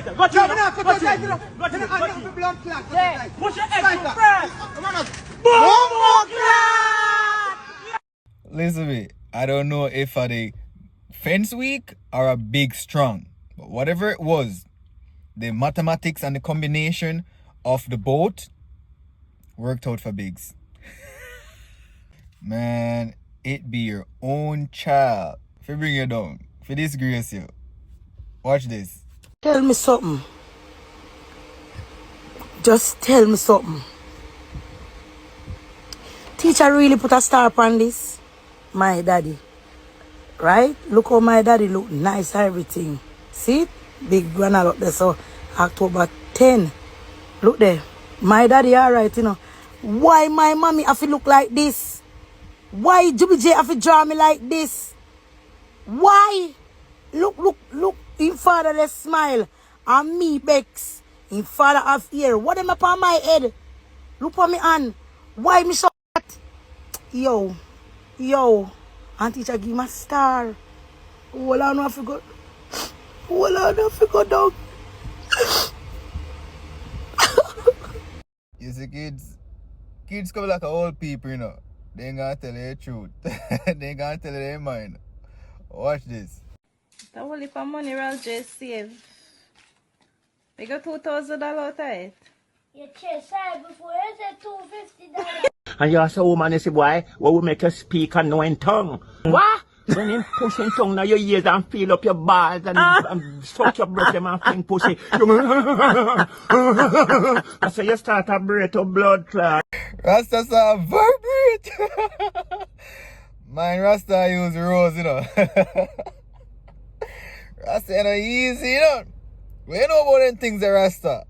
Go to blood clot. Push your head to first. Boom clot. Listen to me. I don't know if for the fence week or a big strong. But whatever it was, the mathematics and the combination of the boat worked out for Biggs. Man, it be your own child. If you bring you down, if you disgrace you. Watch this. Tell me something. Just tell me something. Teacher really put a star on this. My daddy. Right? Look how my daddy look nice and everything. See? Big banner up there. So October 10. Look there. My daddy alright, you know. Why my mommy have to look like this? Why Juby J have to draw me like this? Why? Look. In father they smile. And me Bex. In father have ear. What am up on my head? Look on me hand. Why me so that? Yo. And teacher give me a star. Hold on, I forgot. Dog. You see, kids come like old people, you know. They ain't gonna tell you the truth. They ain't gonna tell you their mind. Watch this. The whole heap of money I'll just save. We got $2,000 out of it. You chase I before you said $250. And you say, woman, you say, boy, what will make you speak and know in tongue? What? When him pushing tongue now your ears and feel up your balls and suck your breath them and fling pussy. So you start a breath of blood clot. Rasta start vibrate. Mine Rasta use rose, you know. Rasta ain't no easy, you know. We know about them things that Rasta.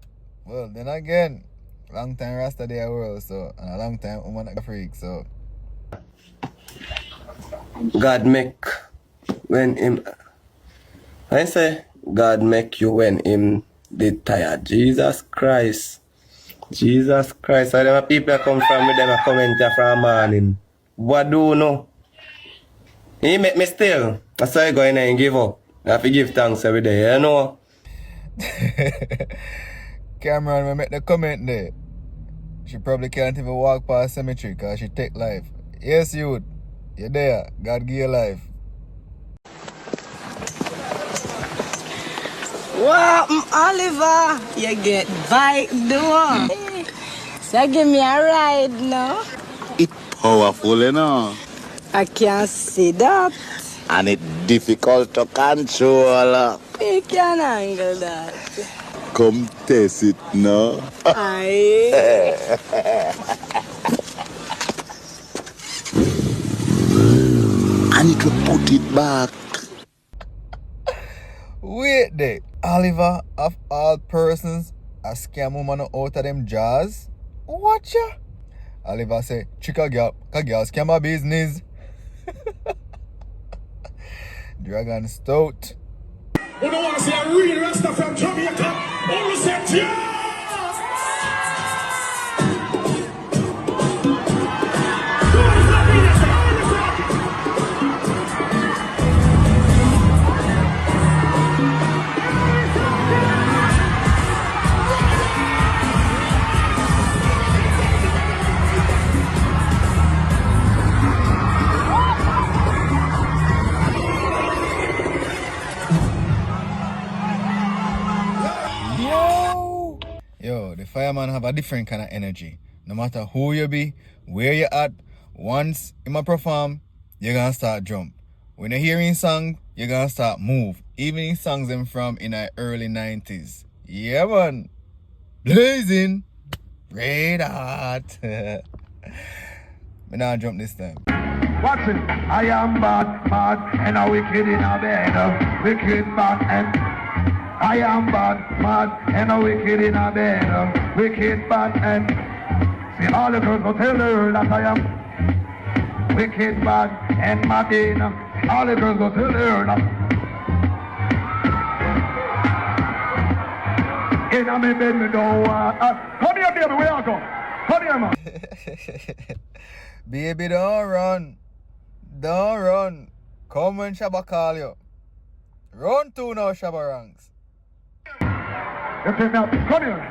Well, then again, long time Rasta there world, so, and a long time woman a freak, so. God make when him, I say, God make you when him did tired. Jesus Christ. I them people that come from with them a comment from morning. What do you know? He make me still. That's why I go in and give up. I have to give thanks every day, you know? Cameron, we make the comment there. She probably can't even walk past cemetery because she take life. Yes, youth. You're there. God give you life. Wow, Oliver. You get bike door. So give me a ride now. It's powerful, you know. I can't see that. And it's difficult to control. You can handle that. Come test it now. Aye. And it will put it back. Wait there. Oliver, of all persons, a scam woman out of them jazz? Watch ya. Oliver say, Chika girl scam her business. Dragon stout. You don't want to see a real Rasta from Jamaica? Only set yeah! Yo, the fireman have a different kind of energy. No matter who you be, where you at, once him a perform, you're gonna start jump. When you're hearing song, you're gonna start move. Even in songs them from in the early 90s. Yeah, man. Blazing. Red hot. Me not jump this time. Watch it. I am bad, and a wicked in a bed. Wicked bad and I am bad, and a wicked in a bed. Wicked bad and see all the girls go tell her that I am wicked bad and mad in. All the girls go tell her that. In a me bed me don't want. Come here, baby, where I go? Come here, man. Baby, don't run. Don't run. Come when Shabba call you. Run to now, Shabba ranks. You take me up. Come here.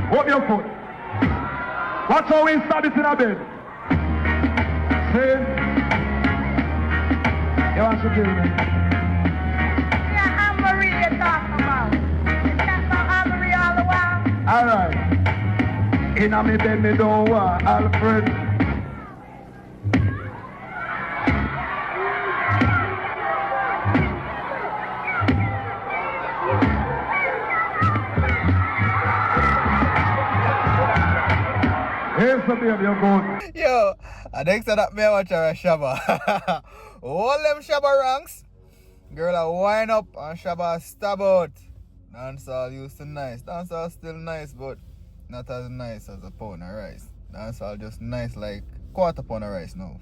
Hold your foot. Watch how we start this in a bed. See? You want to do me? Yeah, I'm Marie you're talking about. You talking about Anne Marie all the while? Alright. In a me bed, me don't want Alfred. Here's the baby, you're good. Yo, I think so that me watch a Shabba. All them Shabba ranks. Girl, I wind up and Shabba stab out. Dancehall used to nice. Dancehall still nice, but not as nice as a pound of rice. Dancehall just nice like quarter pound of rice now.